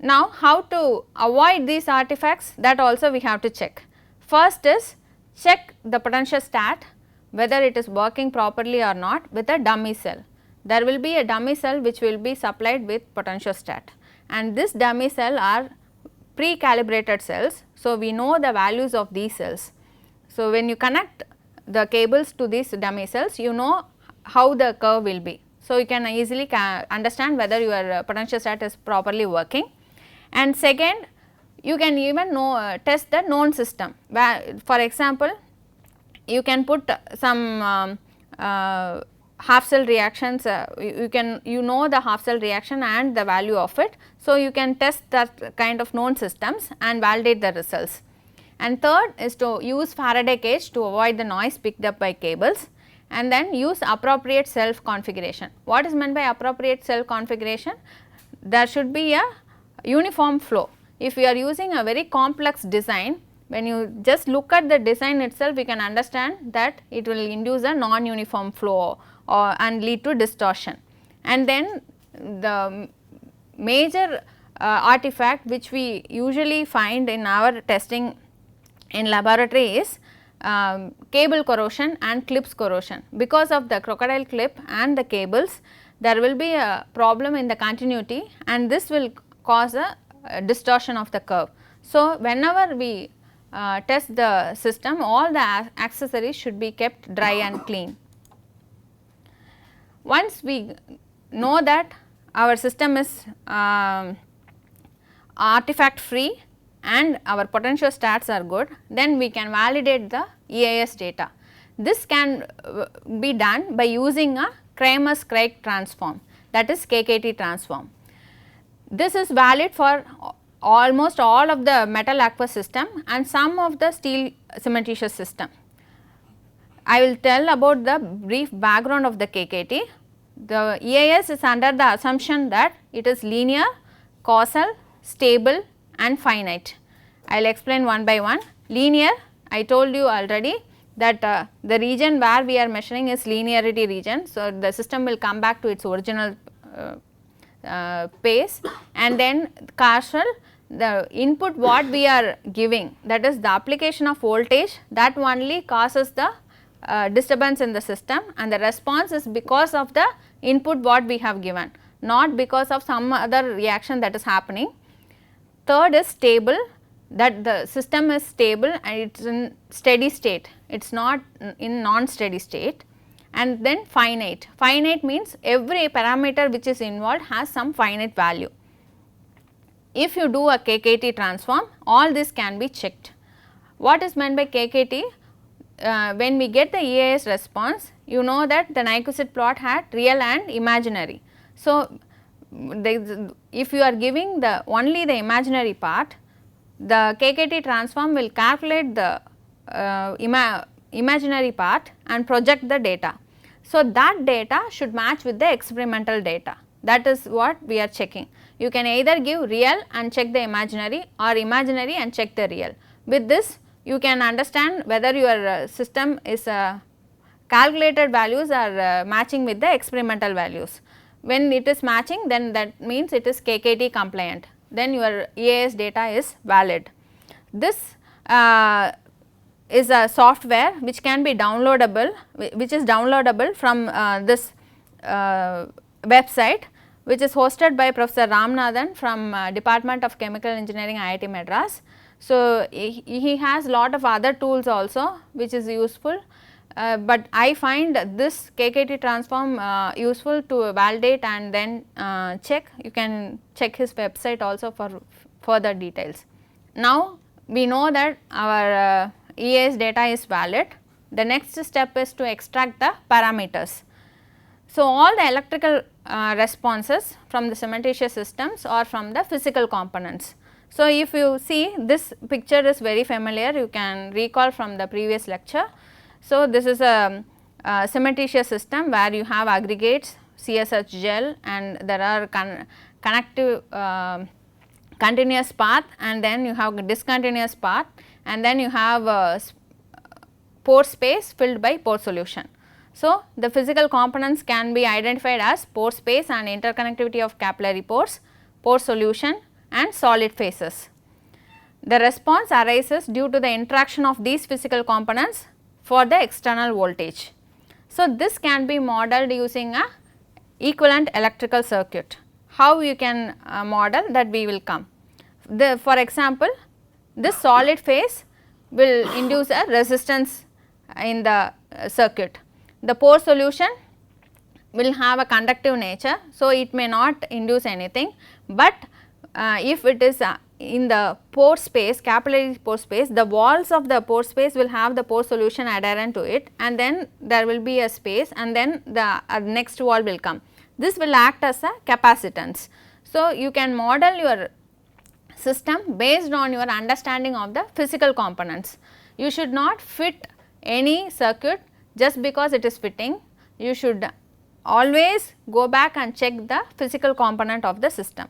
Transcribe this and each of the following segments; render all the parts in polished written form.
Now, how to avoid these artifacts, that also we have to check. First is check the potentiostat whether it is working properly or not with a dummy cell. There will be a dummy cell which will be supplied with potentiostat, and this dummy cell are pre-calibrated cells. So, we know the values of these cells. So, when you connect the cables to these dummy cells, you know how the curve will be. So, you can easily understand whether your potentiostat is properly working. And second, you can even test the known system, where for example, you can put some half cell reactions, you know the half cell reaction and the value of it. So, you can test that kind of known systems and validate the results. And third is to use Faraday cage to avoid the noise picked up by cables, and then use appropriate cell configuration. What is meant by appropriate cell configuration? There should be a uniform flow. If we are using a very complex design, when you just look at the design itself, we can understand that it will induce a non-uniform flow and lead to distortion. And then the major artifact which we usually find in our testing in laboratory is cable corrosion and clips corrosion. Because of the crocodile clip and the cables, there will be a problem in the continuity, and this will cause a distortion of the curve. So, whenever we test the system, all the accessories should be kept dry and clean. Once we know that our system is artifact free and our potentiostats are good, then we can validate the EIS data. This can be done by using a Kramers-Craig transform, that is KKT transform. This is valid for almost all of the metal aqueous system and some of the steel cementitious system. I will tell about the brief background of the KKT. The EIS is under the assumption that it is linear, causal, stable and finite. I will explain one by one. Linear, I told you already that the region where we are measuring is linearity region. So, the system will come back to its original pace, and then causal, the input what we are giving, that is the application of voltage, that only causes the disturbance in the system, and the response is because of the input what we have given, not because of some other reaction that is happening. Third is stable, that the system is stable and it is in steady state, it is not in non-steady state. And then finite, finite means every parameter which is involved has some finite value. If you do a KKT transform, all this can be checked. What is meant by KKT? When we get the EIS response, you know that the Nyquist plot had real and imaginary. So, if you are giving the only the imaginary part, the KKT transform will calculate the imaginary part and project the data. So, that data should match with the experimental data, that is what we are checking. You can either give real and check the imaginary, or imaginary and check the real. With this, you can understand whether your system is calculated values are matching with the experimental values. When it is matching, then that means it is KKT compliant, then your EIS data is valid. This is a software which can be downloadable, which is downloadable from this website, which is hosted by Professor Ramanathan from Department of Chemical Engineering, IIT Madras. So, he has lot of other tools also which is useful, but I find this KKT transform useful to validate and then check. You can check his website also for further details. Now, we know that our EIS data is valid. The next step is to extract the parameters. So, all the electrical responses from the cementitious systems or from the physical components. So, if you see this picture is very familiar, you can recall from the previous lecture. So, this is a cementitious system where you have aggregates, CSH gel, and there are connective continuous path, and then you have discontinuous path, and then you have pore space filled by pore solution. So, the physical components can be identified as pore space and interconnectivity of capillary pores, pore solution, and solid phases. The response arises due to the interaction of these physical components for the external voltage. So, this can be modeled using a equivalent electrical circuit. How you can model that we will come. For example, this solid phase will induce a resistance in the circuit. The pore solution will have a conductive nature. So, it may not induce anything, but if it is in the pore space, capillary pore space, the walls of the pore space will have the pore solution adherent to it, and then there will be a space, and then the next wall will come. This will act as a capacitance. So, you can model your system based on your understanding of the physical components. You should not fit any circuit just because it is fitting. You should always go back and check the physical component of the system.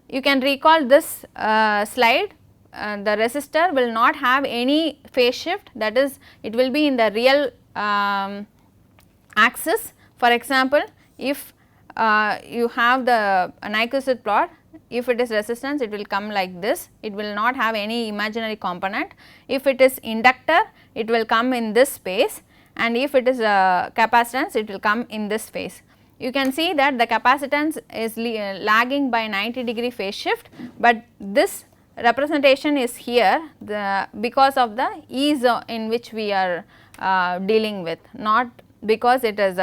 You can recall this slide. The resistor will not have any phase shift, that is, it will be in the real axis. For example, if you have the Nyquist plot, if it is resistance, it will come like this, it will not have any imaginary component. If it is inductor, it will come in this space, and if it is capacitance, it will come in this phase. You can see that the capacitance is lagging by 90° phase shift, but this representation is here because of the ease in which we are dealing with, not because it is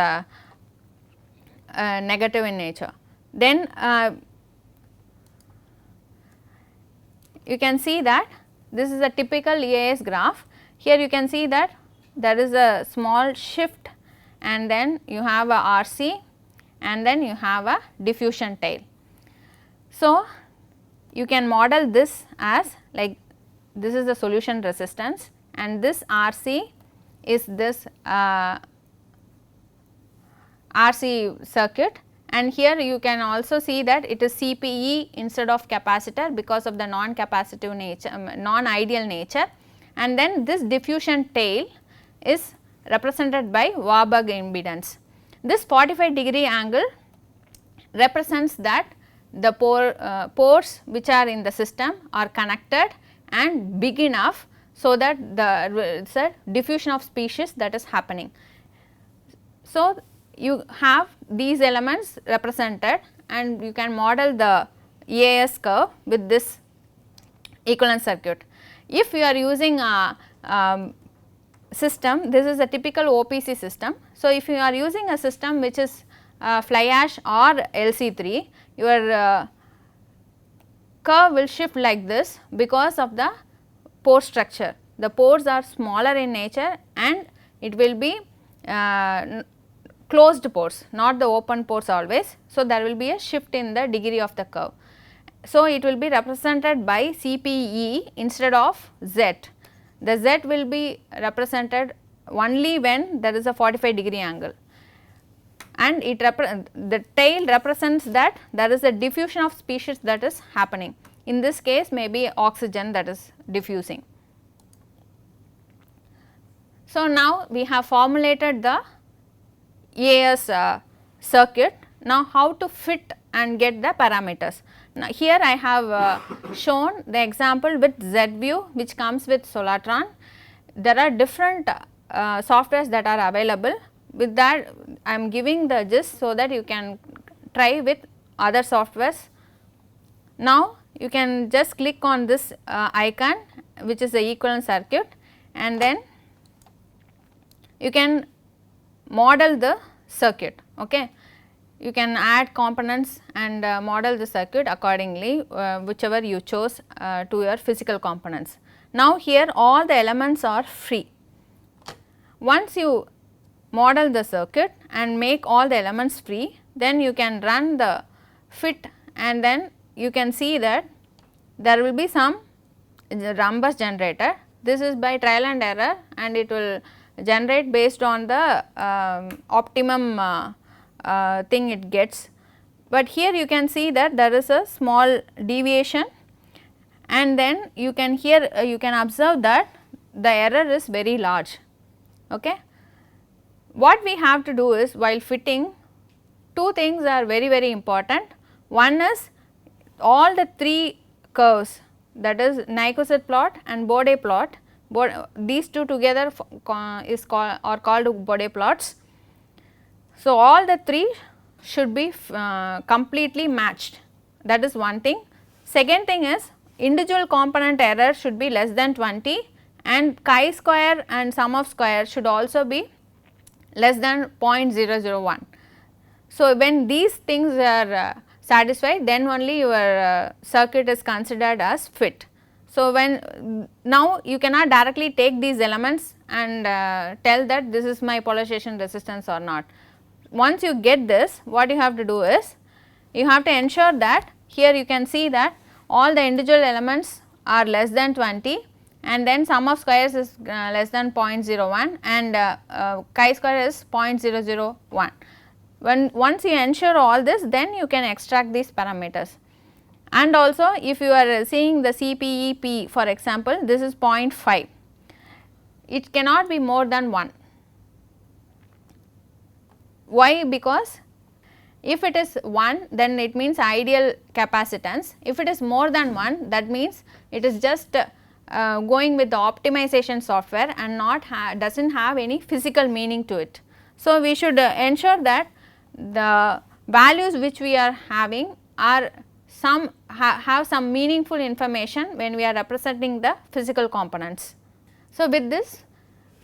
negative in nature. Then you can see that this is a typical EAS graph. Here you can see that there is a small shift, and then you have a RC, and then you have a diffusion tail. So, you can model this as like this is the solution resistance, and this RC is this RC circuit, and here you can also see that it is CPE instead of capacitor because of the non-capacitive nature, non-ideal nature, and then this diffusion tail is represented by Warburg impedance. This 45° angle represents that the pores which are in the system are connected and big enough so that the diffusion of species that is happening. So, you have these elements represented, and you can model the EAS curve with this equivalent circuit. If you are using a system, this is a typical OPC system. So, if you are using a system which is fly ash or LC3, your curve will shift like this because of the pore structure. The pores are smaller in nature, and it will be closed pores, not the open pores always. So, there will be a shift in the degree of the curve. So, it will be represented by CPE instead of Z. The Z will be represented only when there is a 45° angle, and the tail represents that there is a diffusion of species that is happening. In this case, maybe oxygen that is diffusing. So, now we have formulated the EAS circuit. Now, how to fit and get the parameters? Now, here I have shown the example with ZView, which comes with Solartron. There are different softwares that are available. With that, I am giving the gist so that you can try with other softwares. Now, you can just click on this icon, which is the equivalent circuit, and then you can model the circuit. Okay. You can add components and model the circuit accordingly, whichever you chose to your physical components. Now, here all the elements are free. Once you model the circuit and make all the elements free, then you can run the fit, and then you can see that there will be some rhombus generator. This is by trial and error, and it will generate based on the optimum thing it gets. But here you can see that there is a small deviation, and then you can observe that the error is very large. Okay. What we have to do is, while fitting, two things are very important. One is all the 3 curves, that is Nyquist plot and Bode plot, these two together is called Bode plots. So, all the 3 should be completely matched, that is one thing. Second thing is individual component error should be less than 20 and chi-square and sum of square should also be less than 0.001. So, when these things are satisfied, then only your circuit is considered as fit. So, when now you cannot directly take these elements and tell that this is my polarization resistance or not. Once you get this, what you have to do is you have to ensure that here you can see that all the individual elements are less than 20 and then sum of squares is less than 0.01 and chi-square is 0.001. Once you ensure all this, then you can extract these parameters. And also if you are seeing the CPEP, for example, this is 0.5, it cannot be more than 1. Why? Because if it is 1, then it means ideal capacitance. If it is more than 1, that means it is just going with the optimization software and not does not have any physical meaning to it. So, we should ensure that the values which we are having are have some meaningful information when we are representing the physical components. So, with this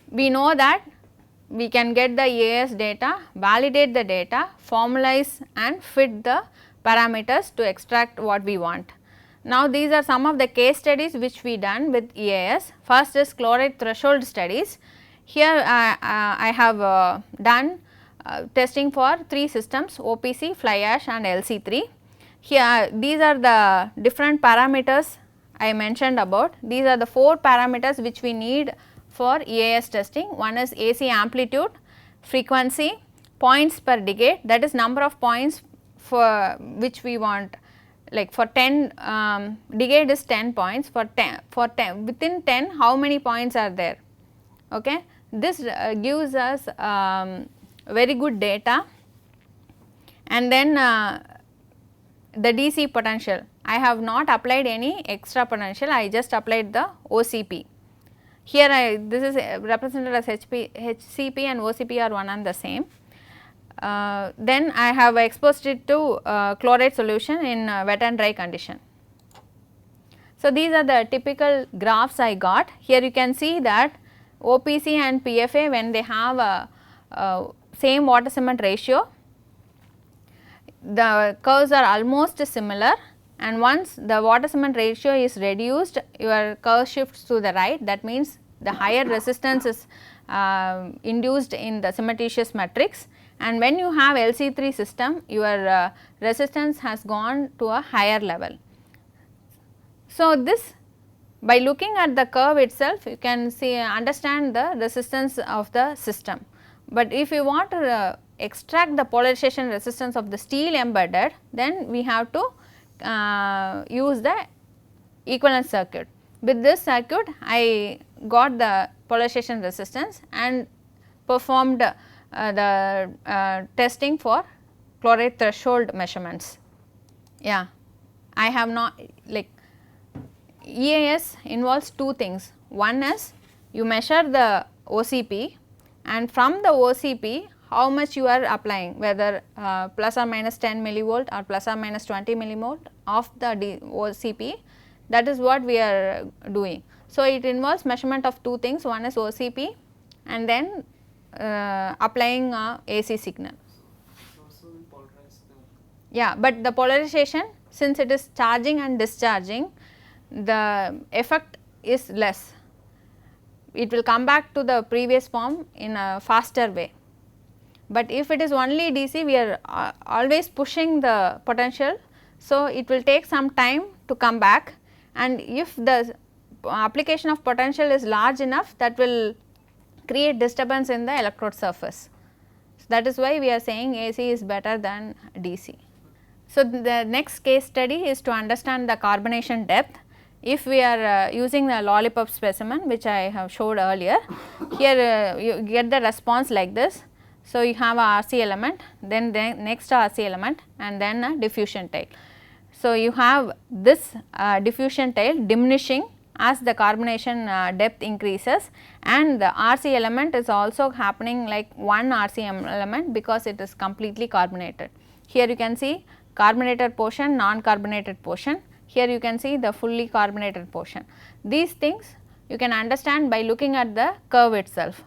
we know that we can get the EAS data, validate the data, formalize and fit the parameters to extract what we want. Now, these are some of the case studies which we done with EAS. First is chloride threshold studies. Here I have done testing for 3 systems, OPC, fly ash and LC3. Here these are the different parameters I mentioned about. These are the 4 parameters which we need for EAS testing. One is AC amplitude, frequency, points per decade, that is number of points for which we want, like for 10 decade is 10 points, for 10 within 10 how many points are there. Okay. This gives us very good data. And then the DC potential, I have not applied any extra potential, I just applied the OCP. Here this is represented as HCP and OCP are one and the same. Then I have exposed it to chloride solution in wet and dry condition. So, these are the typical graphs I got. Here you can see that OPC and PFA, when they have a same water cement ratio, the curves are almost similar, and once the water cement ratio is reduced, your curve shifts to the right. That means the higher resistance is induced in the cementitious matrix, and when you have LC3 system, your resistance has gone to a higher level. So, this by looking at the curve itself, you can see understand the resistance of the system. But if you want to extract the polarization resistance of the steel embedded, then we have to use the equivalent circuit. With this circuit, I got the polarization resistance and performed the testing for chloride threshold measurements. Yeah, I have not, like, EAS involves 2 things. One is you measure the OCP, and from the OCP how much you are applying, whether plus or minus 10 millivolt or plus or minus 20 millivolt of the OCP, that is what we are doing. So, it involves measurement of 2 things, one is OCP and then applying AC signal. Yeah, but the polarization, since it is charging and discharging, the effect is less. It will come back to the previous form in a faster way. But if it is only DC, we are always pushing the potential. So, it will take some time to come back, and if the application of potential is large enough, that will create disturbance in the electrode surface. So, that is why we are saying AC is better than DC. So, the next case study is to understand the carbonation depth. If we are using the lollipop specimen, which I have showed earlier, here you get the response like this. So, you have a RC element, then the next RC element and then a diffusion tail. So, So, you have this diffusion tail diminishing as the carbonation depth increases, and the RC element is also happening like one RCM element because it is completely carbonated. Here you can see carbonated portion, non-carbonated portion. Here you can see the fully carbonated portion. These things you can understand by looking at the curve itself,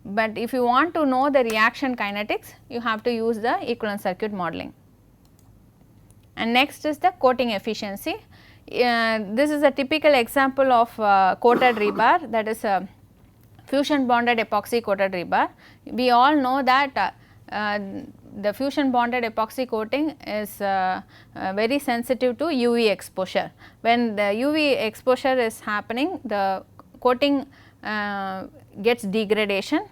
but if you want to know the reaction kinetics, you have to use the equivalent circuit modeling. And next is the coating efficiency. This is a typical example of coated rebar, that is a fusion bonded epoxy coated rebar. We all know that the fusion bonded epoxy coating is very sensitive to UV exposure. When the UV exposure is happening, the coating gets degradation.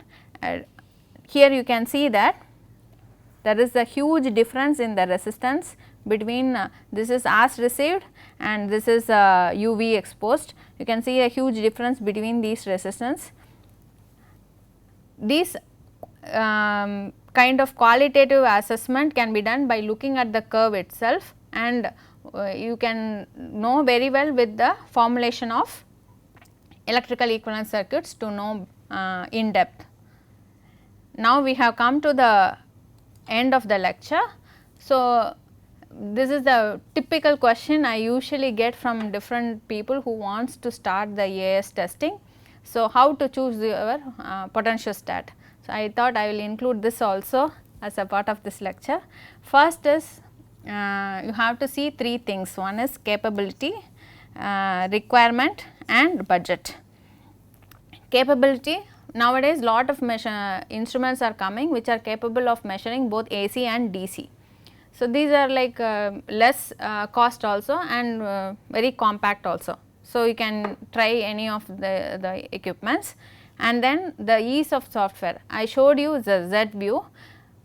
Here you can see that there is a huge difference in the resistance between this is as received and this is UV exposed. You can see a huge difference between these resistance. These kind of qualitative assessment can be done by looking at the curve itself, and you can know very well with the formulation of electrical equivalent circuits to know in depth. Now, we have come to the end of the lecture. So, this is the typical question I usually get from different people who wants to start the EAS testing. So, how to choose your potentiostat? So, I thought I will include this also as a part of this lecture. First is you have to see three things. One is capability, requirement and budget. Capability, nowadays lot of instruments are coming which are capable of measuring both AC and DC. So, these are like less cost also and very compact also. So, you can try any of the equipments, and then the ease of software. I showed you the Z view.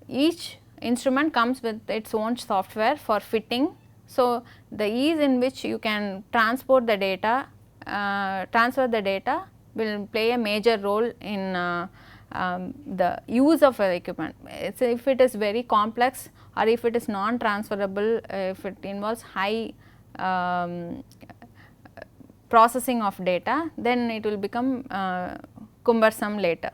Each instrument comes with its own software for fitting. So, the ease in which you can transport the data, transfer the data will play a major role in the use of equipment. If it is very complex or if it is non-transferable, if it involves high processing of data, then it will become cumbersome later.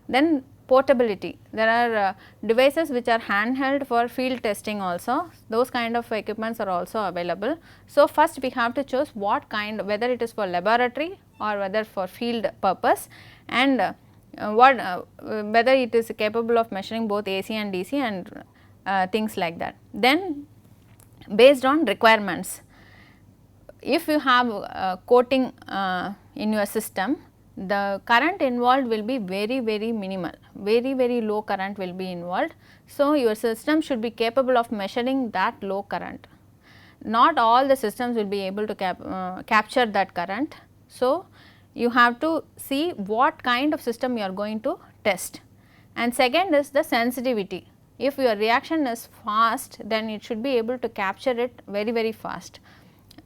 Then portability, there are devices which are handheld for field testing also, those kind of equipments are also available. So, first we have to choose what kind, whether it is for laboratory or whether for field purpose, and whether it is capable of measuring both AC and DC and things like that. Then based on requirements, if you have coating in your system, the current involved will be very minimal, very low current will be involved. So, your system should be capable of measuring that low current. Not all the systems will be able to capture that current. So, you have to see what kind of system you are going to test. And second is the sensitivity. If your reaction is fast, then it should be able to capture it very fast.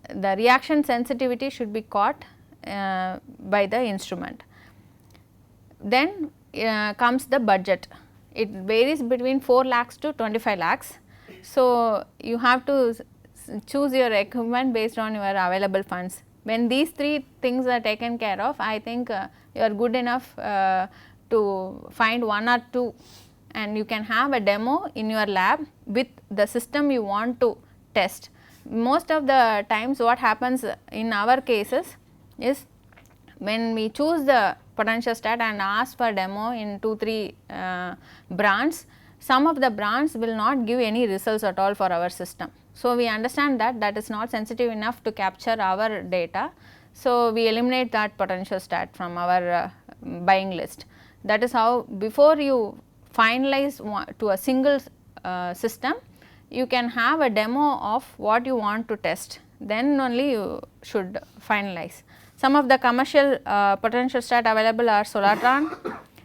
The reaction sensitivity should be caught by the instrument. Then comes the budget. It varies between 4 lakhs to 25 lakhs. So, you have to choose your equipment based on your available funds. When these three things are taken care of, I think you are good enough to find one or two, and you can have a demo in your lab with the system you want to test. Most of the times what happens in our cases is, when we choose the potentiostat and ask for demo in 2-3 brands, some of the brands will not give any results at all for our system. So, we understand that that is not sensitive enough to capture our data. So, we eliminate that potentiostat from our buying list. That is how, before you finalize to a single system, you can have a demo of what you want to test, then only you should finalize. Some of the commercial potentiostat available are Solartron,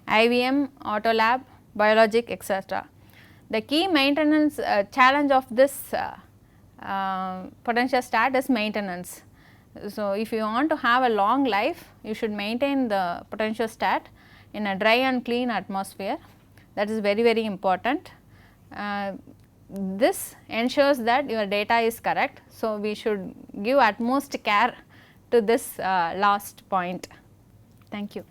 IVM, Autolab, Biologic, etc. The key maintenance challenge of this potentiostat is maintenance. So, if you want to have a long life, you should maintain the potentiostat in a dry and clean atmosphere. That is very important. this ensures that your data is correct. So, we should give utmost care to this last point. Thank you.